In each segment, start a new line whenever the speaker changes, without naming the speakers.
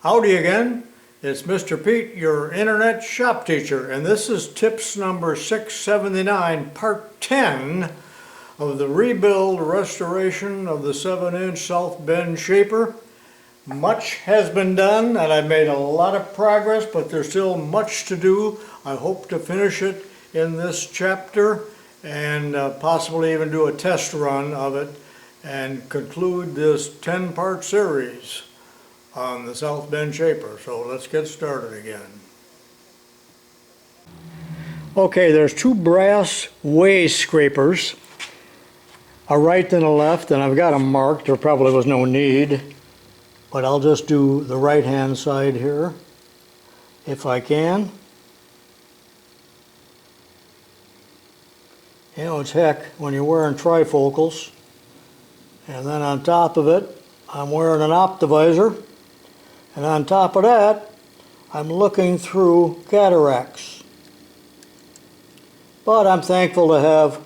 Howdy again, it's Mr. Pete, your internet shop teacher, and this is tips number 679, part 10 of the rebuild restoration of the 7-inch South Bend Shaper. Much has been done and I've made a lot of progress, but there's still much to do. I hope to finish it in this chapter and possibly even do a test run of it and conclude this 10-part series on the South Bend Shaper. So let's get started again. Okay, there's two brass way scrapers, a right and a left, and I've got them marked. There probably was no need, but I'll just do the right hand side here if I can. You know, it's heck when you're wearing trifocals. And then on top of it, I'm wearing an optivisor. And on top of that, I'm looking through cataracts. But I'm thankful to have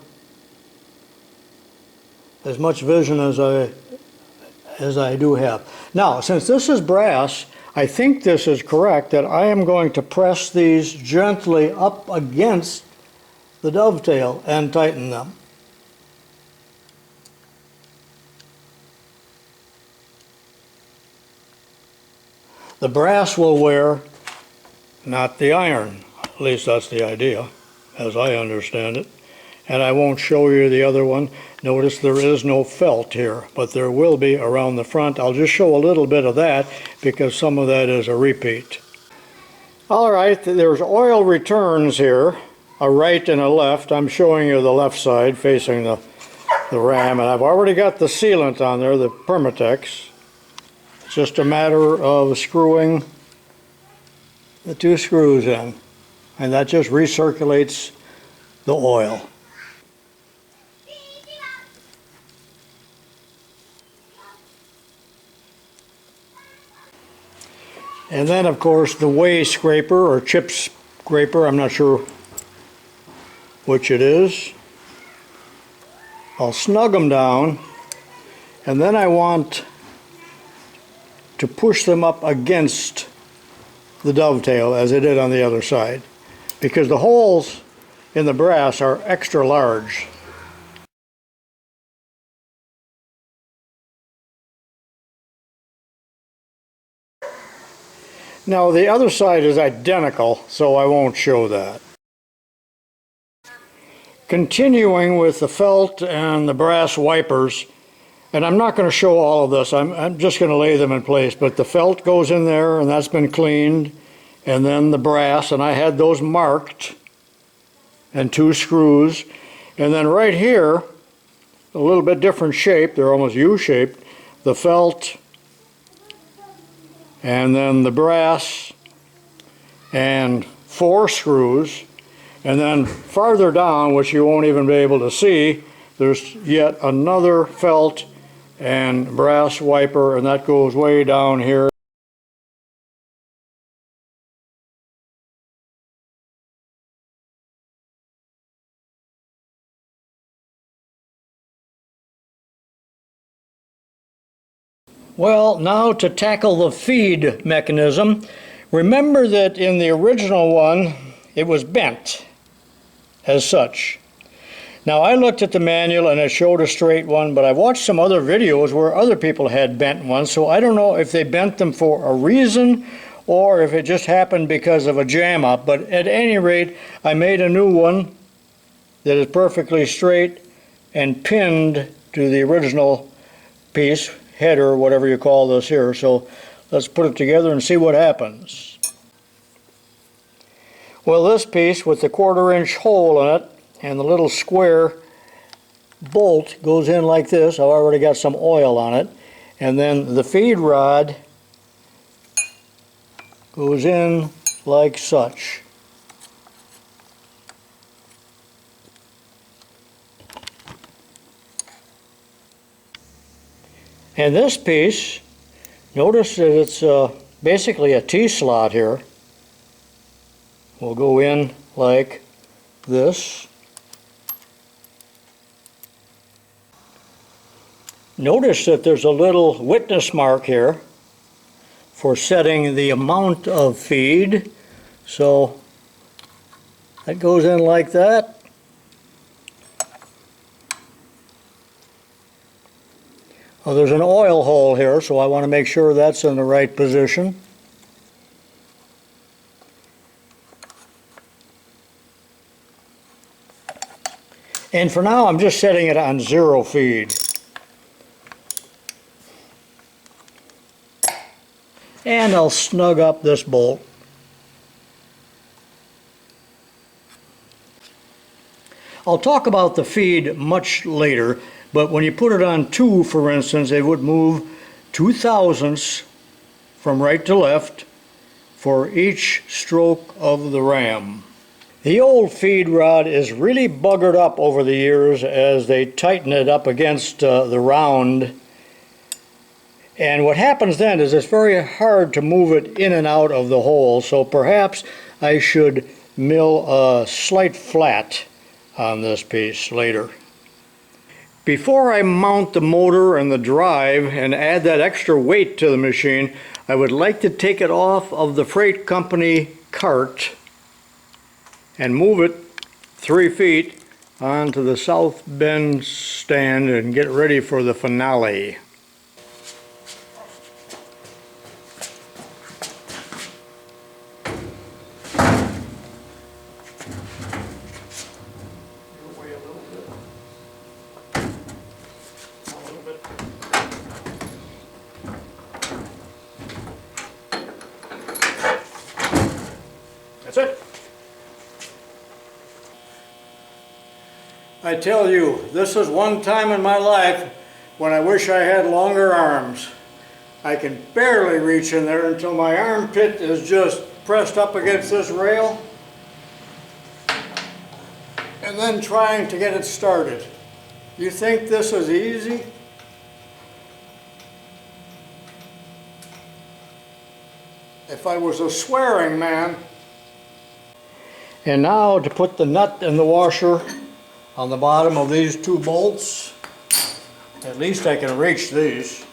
as much vision as I do have. Now, since this is brass, I think this is correct that I am going to press these gently up against the dovetail and tighten them. The brass will wear, not the iron. At least that's the idea, as I understand it. And I won't show you the other one. Notice there is no felt here, but there will be around the front. I'll just show a little bit of that because some of that is a repeat. All right, there's oil returns here, a right and a left. I'm showing you the left side facing the ram, and I've already got the sealant on there, the Permatex. It's just a matter of screwing the two screws in, and that just recirculates the oil. And then, of course, the way scraper or chip scraper, I'm not sure which it is. I'll snug them down, and then I want to push them up against the dovetail as I did on the other side, because the holes in the brass are extra large. Now the other side is identical, so I won't show that. Continuing with the felt and the brass wipers, and I'm not going to show all of this, I'm just going to lay them in place, but the felt goes in there and that's been cleaned, and then the brass, and I had those marked, and two screws, and then right here, a little bit different shape, they're almost U-shaped, the felt, and then the brass, and 4 screws, and then farther down, which you won't even be able to see, there's yet another felt and brass wiper, and that goes way down here. Well, now to tackle the feed mechanism. Remember that in the original one, it was bent as such. Now I looked at the manual and it showed a straight one, but I've watched some other videos where other people had bent ones, so I don't know if they bent them for a reason or if it just happened because of a jam up. But at any rate, I made a new one that is perfectly straight and pinned to the original piece, header, whatever you call this here. So let's put it together and see what happens. Well, this piece with the 1/4-inch hole in it and the little square bolt goes in like this. I've already got some oil on it. And then the feed rod goes in like such. And this piece, notice that it's basically a T-slot here. Will go in like this. Notice that there's a little witness mark here for setting the amount of feed. So that goes in like that. Oh, there's an oil hole here, so I want to make sure that's in the right position. And for now, I'm just setting it on 0 feed. And I'll snug up this bolt. I'll talk about the feed much later, but when you put it on 2, for instance, it would move 2 thousandths from right to left for each stroke of the ram. The old feed rod is really buggered up over the years as they tighten it up against the round. And what happens then is it's very hard to move it in and out of the hole, so perhaps I should mill a slight flat on this piece later. Before I mount the motor and the drive and add that extra weight to the machine, I would like to take it off of the freight company cart and move it 3 feet onto the south bend stand and get ready for the finale. That's it. I tell you, this is one time in my life when I wish I had longer arms. I can barely reach in there until my armpit is just pressed up against this rail, and then trying to get it started. You think this is easy? If I was a swearing man. And now to put the nut and the washer on the bottom of these 2 bolts. At least I can reach these.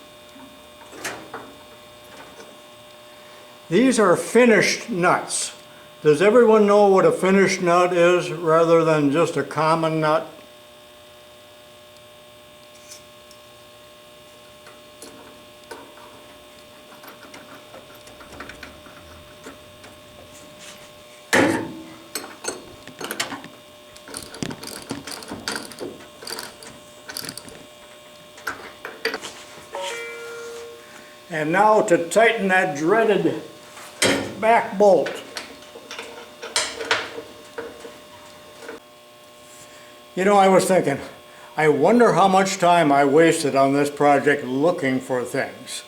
These are finished nuts. Does everyone know what a finished nut is rather than just a common nut? And now to tighten that dreaded back bolt. You know, I was thinking, I wonder how much time I wasted on this project looking for things.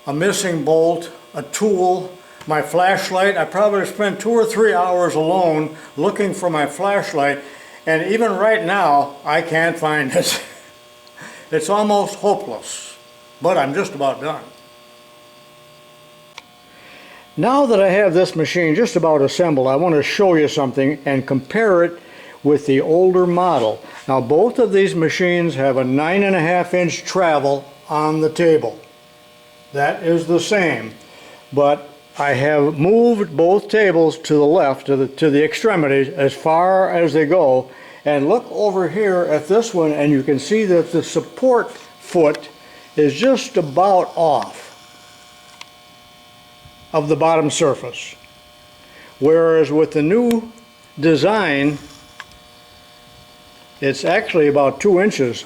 A missing bolt, a tool, my flashlight. I probably spent 2 or 3 hours alone looking for my flashlight, and even right now I can't find it. It's almost hopeless, but I'm just about done. Now that I have this machine just about assembled, I want to show you something and compare it with the older model. Now both of these machines have a 9.5-inch travel on the table. That is the same, but I have moved both tables to the left, to the extremities, as far as they go, and look over here at this one and you can see that the support foot is just about off of the bottom surface, whereas with the new design it's actually about 2 inches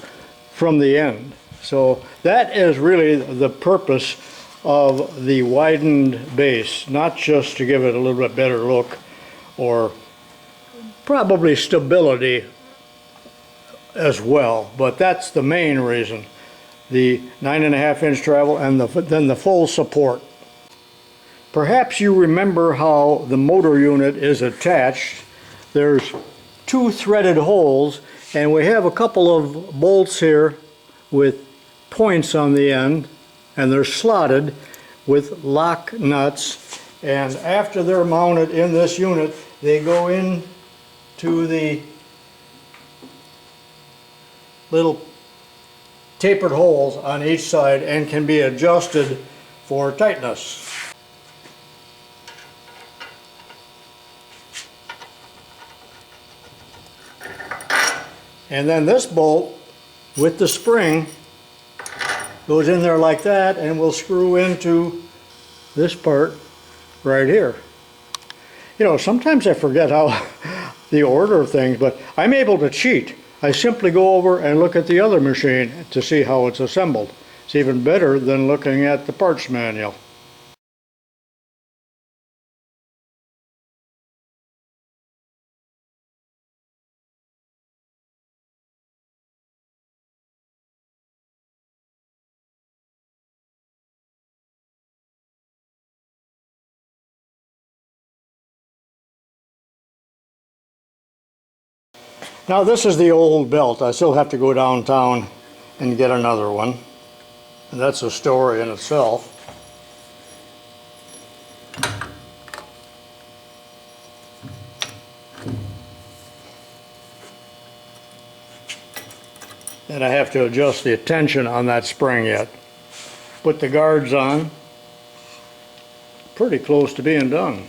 from the end. So that is really the purpose of the widened base, not just to give it a little bit better look or probably stability as well, but that's the main reason. The 9.5-inch travel and then the full support. Perhaps you remember how the motor unit is attached. There's 2 threaded holes, and we have a couple of bolts here with points on the end, and they're slotted with lock nuts, and after they're mounted in this unit they go in to the little tapered holes on each side and can be adjusted for tightness. And then this bolt with the spring goes in there like that and will screw into this part right here. You know, sometimes I forget how the order of things, but I'm able to cheat. I simply go over and look at the other machine to see how it's assembled. It's even better than looking at the parts manual. Now this is the old belt. I still have to go downtown and get another one. And that's a story in itself. And I have to adjust the tension on that spring yet. Put the guards on. Pretty close to being done.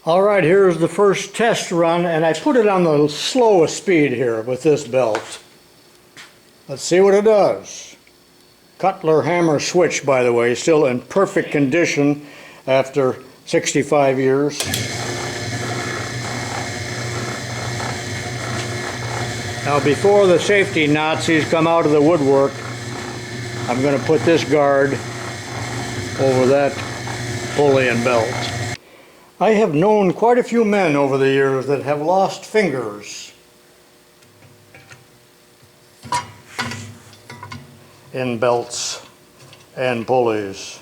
Alright, here's the first test run, and I put it on the slowest speed here with this belt. Let's see what it does. Cutler hammer switch, by the way, still in perfect condition after 65 years. Now before the safety Nazis come out of the woodwork, I'm going to put this guard over that pulley and belt. I have known quite a few men over the years that have lost fingers in belts and pulleys.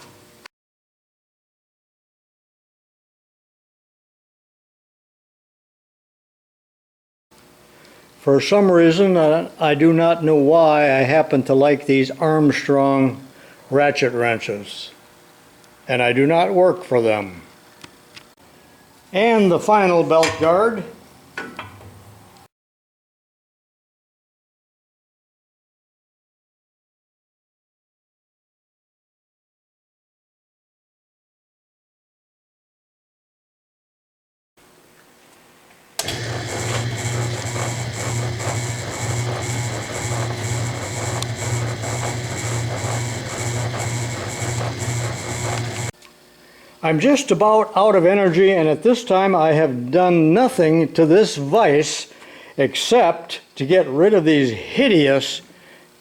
For some reason, I do not know why, I happen to like these Armstrong ratchet wrenches, and I do not work for them. And the final belt guard. I'm just about out of energy, and at this time I have done nothing to this vise except to get rid of these hideous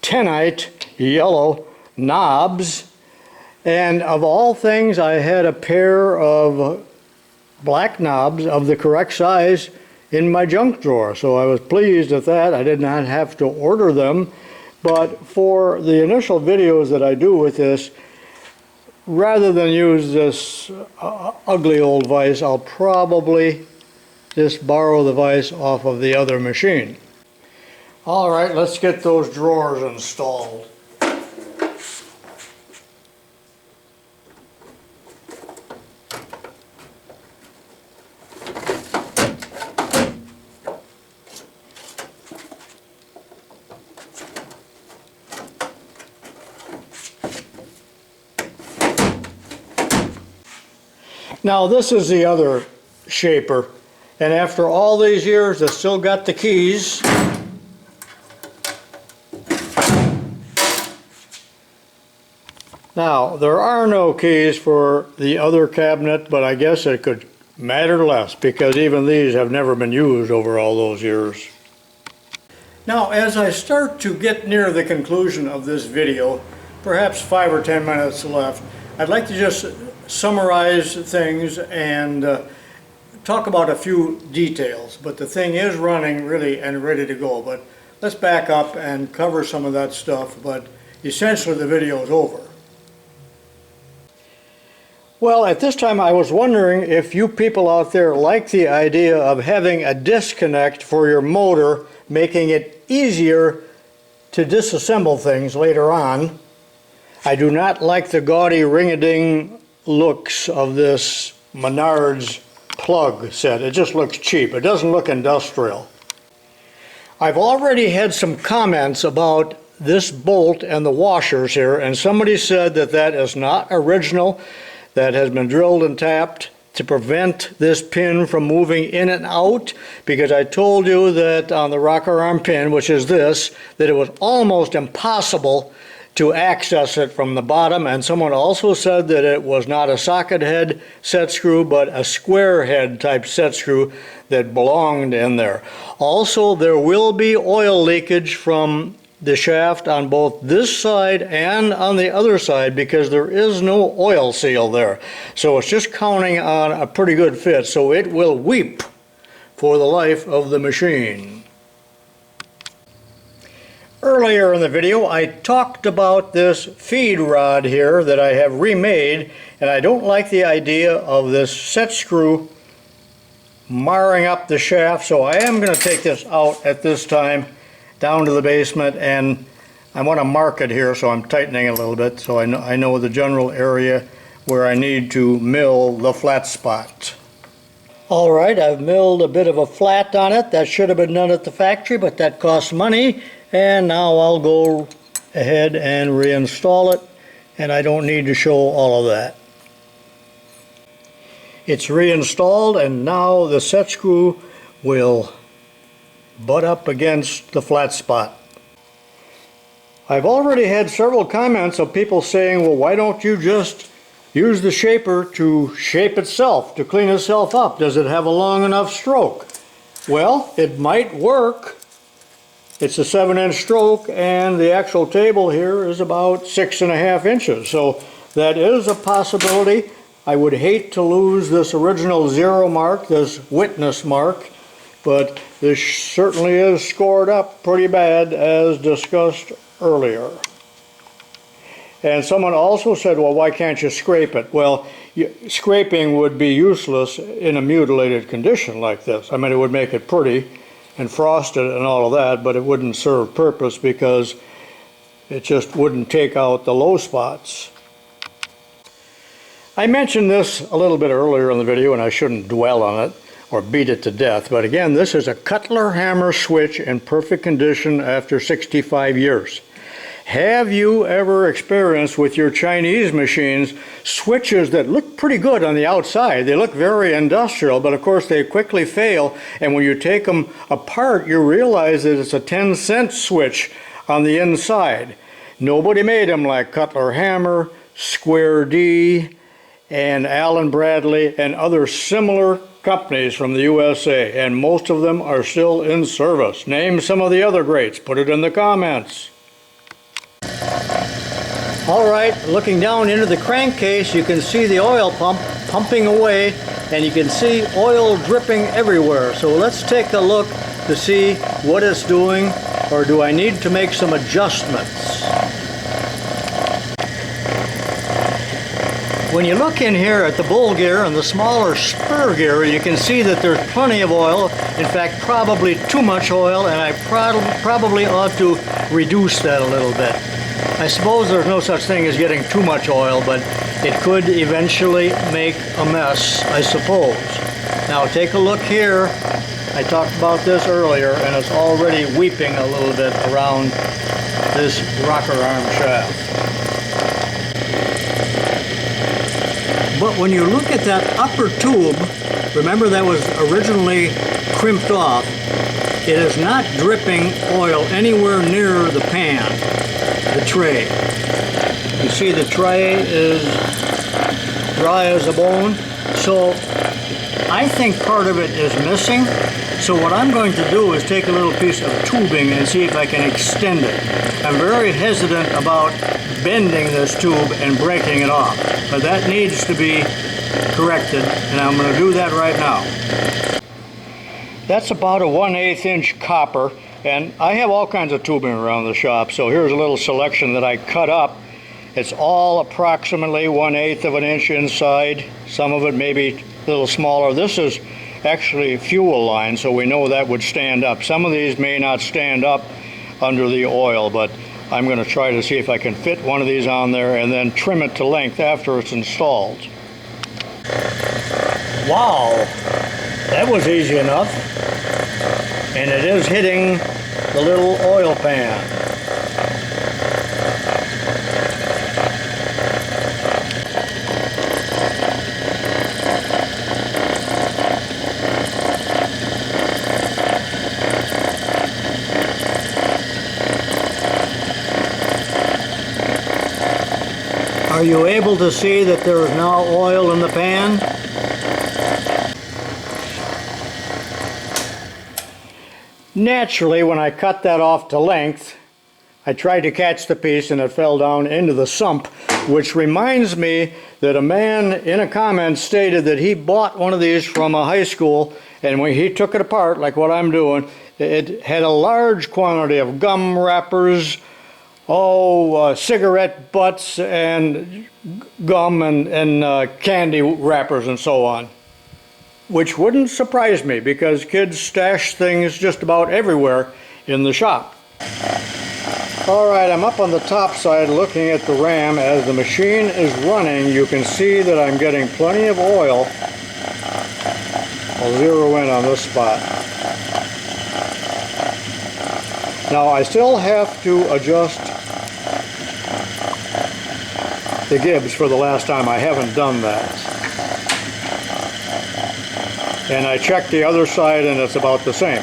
tenite yellow knobs. And of all things, I had a pair of black knobs of the correct size in my junk drawer, so I was pleased at that. I did not have to order them, but for the initial videos that I do with this, rather than use this ugly old vise, I'll probably just borrow the vise off of the other machine. All right, let's get those drawers installed. Now this is the other shaper, and after all these years it's still got the keys. Now there are no keys for the other cabinet, but I guess it could matter less because even these have never been used over all those years. Now as I start to get near the conclusion of this video, perhaps 5 or 10 minutes left, I'd like to just summarize things and talk about a few details, but the thing is running really and ready to go. But let's back up and cover some of that stuff, but essentially the video is over. Well, at this time I was wondering if you people out there like the idea of having a disconnect for your motor, making it easier to disassemble things later on. I do not like the gaudy ring-a-ding looks of this Menards plug set. It just looks cheap. It doesn't look industrial. I've already had some comments about this bolt and the washers here, and somebody said that that is not original, that has been drilled and tapped to prevent this pin from moving in and out, because I told you that on the rocker arm pin, which is this, that it was almost impossible to access it from the bottom. And someone also said that it was not a socket head set screw, but a square head type set screw that belonged in there. Also, there will be oil leakage from the shaft on both this side and on the other side, because there is no oil seal there. So it's just counting on a pretty good fit, so it will weep for the life of the machine. Earlier in the video, I talked about this feed rod here that I have remade, and I don't like the idea of this set screw marring up the shaft, so I am going to take this out at this time down to the basement, and I want to mark it here, so I'm tightening it a little bit so I know the general area where I need to mill the flat spot. Alright, I've milled a bit of a flat on it. That should have been done at the factory, but that costs money. And now I'll go ahead and reinstall it, and I don't need to show all of that. It's reinstalled, and now the set screw will butt up against the flat spot. I've already had several comments of people saying, well, why don't you just use the shaper to shape itself, to clean itself up? Does it have a long enough stroke? Well, it might work. It's a 7-inch stroke, and the actual table here is about 6.5 inches. So that is a possibility. I would hate to lose this original 0 mark, this witness mark, but this certainly is scored up pretty bad, as discussed earlier. And someone also said, well, why can't you scrape it? Well, scraping would be useless in a mutilated condition like this. I mean, it would make it pretty and frosted and all of that, but it wouldn't serve purpose because it just wouldn't take out the low spots. I mentioned this a little bit earlier in the video, and I shouldn't dwell on it or beat it to death, but again, this is a Cutler hammer switch in perfect condition after 65 years. Have you ever experienced with your Chinese machines switches that look pretty good on the outside? They look very industrial, but of course they quickly fail, and when you take them apart you realize that it's a 10-cent switch on the inside. Nobody made them like Cutler Hammer, Square D, and Allen Bradley and other similar companies from the USA, and most of them are still in service. Name some of the other greats. Put it in the comments. Alright, looking down into the crankcase, you can see the oil pump pumping away, and you can see oil dripping everywhere. So let's take a look to see what it's doing, or do I need to make some adjustments? When you look in here at the bull gear and the smaller spur gear, you can see that there's plenty of oil. In fact, probably too much oil, and I probably ought to reduce that a little bit. I suppose there's no such thing as getting too much oil, but it could eventually make a mess, I suppose. Now take a look here. I talked about this earlier, and it's already weeping a little bit around this rocker arm shaft. But when you look at that upper tube, remember that was originally crimped off, it is not dripping oil anywhere near the pan, the tray. You see the tray is dry as a bone, so I think part of it is missing. So what I'm going to do is take a little piece of tubing and see if I can extend it. I'm very hesitant about bending this tube and breaking it off, but that needs to be corrected, and I'm going to do that right now. That's about a 1/8 inch copper, and I have all kinds of tubing around the shop, so here's a little selection that I cut up. It's all approximately 1/8 of an inch inside, some of it maybe a little smaller. This is actually fuel line, so we know that would stand up. Some of these may not stand up under the oil, but I'm going to try to see if I can fit one of these on there and then trim it to length after it's installed. Wow, that was easy enough. And it is hitting the little oil pan. Are you able to see that there is now oil in the pan? Naturally, when I cut that off to length, I tried to catch the piece and it fell down into the sump, which reminds me that a man in a comment stated that he bought one of these from a high school, and when he took it apart, like what I'm doing, it had a large quantity of gum wrappers, cigarette butts and gum and candy wrappers and so on. Which wouldn't surprise me because kids stash things just about everywhere in the shop. Alright, I'm up on the top side looking at the ram. As the machine is running, you can see that I'm getting plenty of oil. I'll zero in on this spot. Now I still have to adjust the gibs for the last time. I haven't done that. And I checked the other side and it's about the same.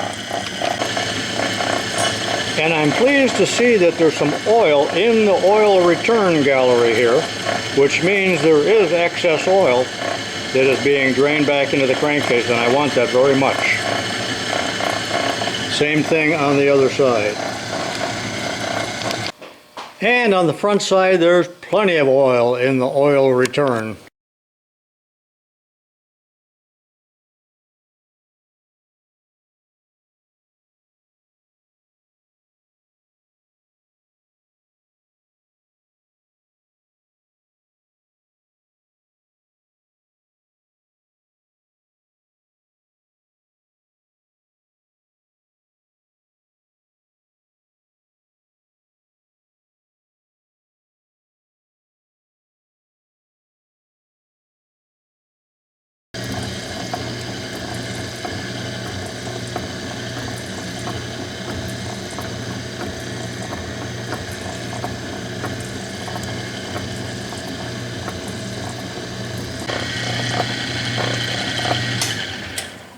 And I'm pleased to see that there's some oil in the oil return gallery here, which means there is excess oil that is being drained back into the crankcase, and I want that very much. Same thing on the other side. And on the front side, there's plenty of oil in the oil return.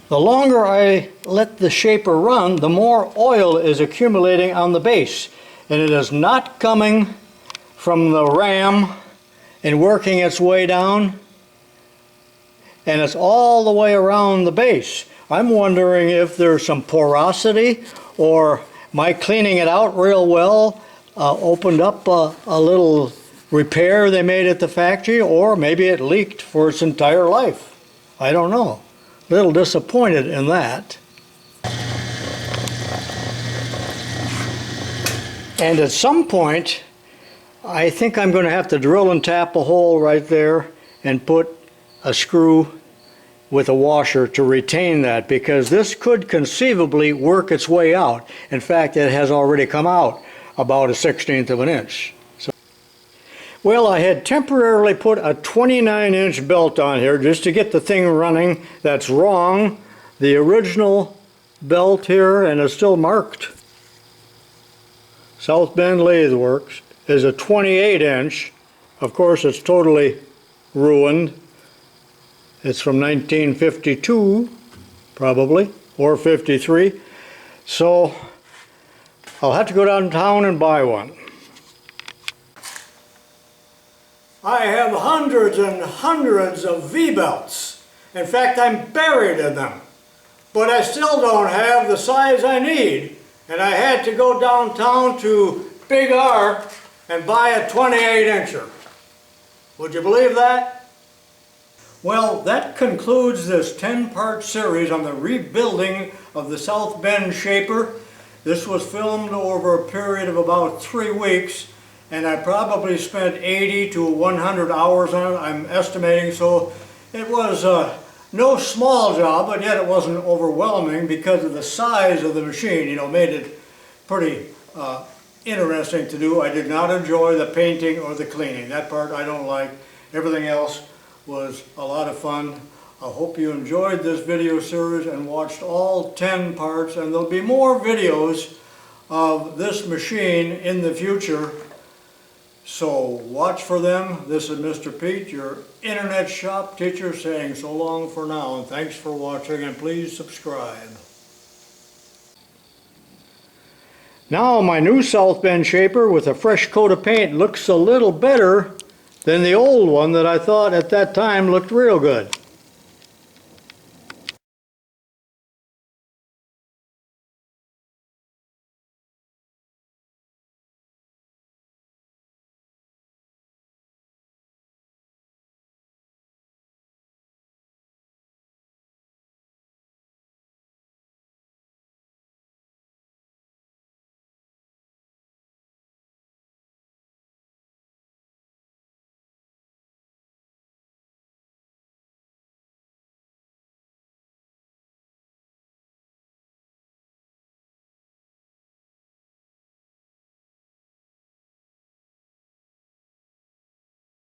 The longer I let the shaper run, the more oil is accumulating on the base. And it is not coming from the ram and working its way down. And it's all the way around the base. I'm wondering if there's some porosity, or my cleaning it out real well opened up a little repair they made at the factory, or maybe it leaked for its entire life. I don't know. A little disappointed in that. And at some point, I think I'm going to have to drill and tap a hole right there and put a screw with a washer to retain that, because this could conceivably work its way out. In fact, it has already come out about 1/16 of an inch. Well, I had temporarily put a 29-inch belt on here just to get the thing running. That's wrong. The original belt here, and it's still marked, South Bend Lathe Works, is a 28-inch. Of course, it's totally ruined. It's from 1952, probably, or 53. So I'll have to go downtown and buy one. I have hundreds and hundreds of V-belts. In fact, I'm buried in them. But I still don't have the size I need. And I had to go downtown to Big R and buy a 28-incher. Would you believe that? Well, that concludes this 10-part series on the rebuilding of the South Bend Shaper. This was filmed over a period of about 3 weeks. And I probably spent 80 to 100 hours on it, I'm estimating, so it was no small job, but yet it wasn't overwhelming because of the size of the machine, made it pretty interesting to do. I did not enjoy the painting or the cleaning. That part I don't like. Everything else was a lot of fun. I hope you enjoyed this video series and watched all 10 parts, and there'll be more videos of this machine in the future. So watch for them. This is Mr. Pete, your internet shop teacher, saying so long for now, and thanks for watching, and please subscribe. Now my new South Bend shaper with a fresh coat of paint looks a little better than the old one that I thought at that time looked real good.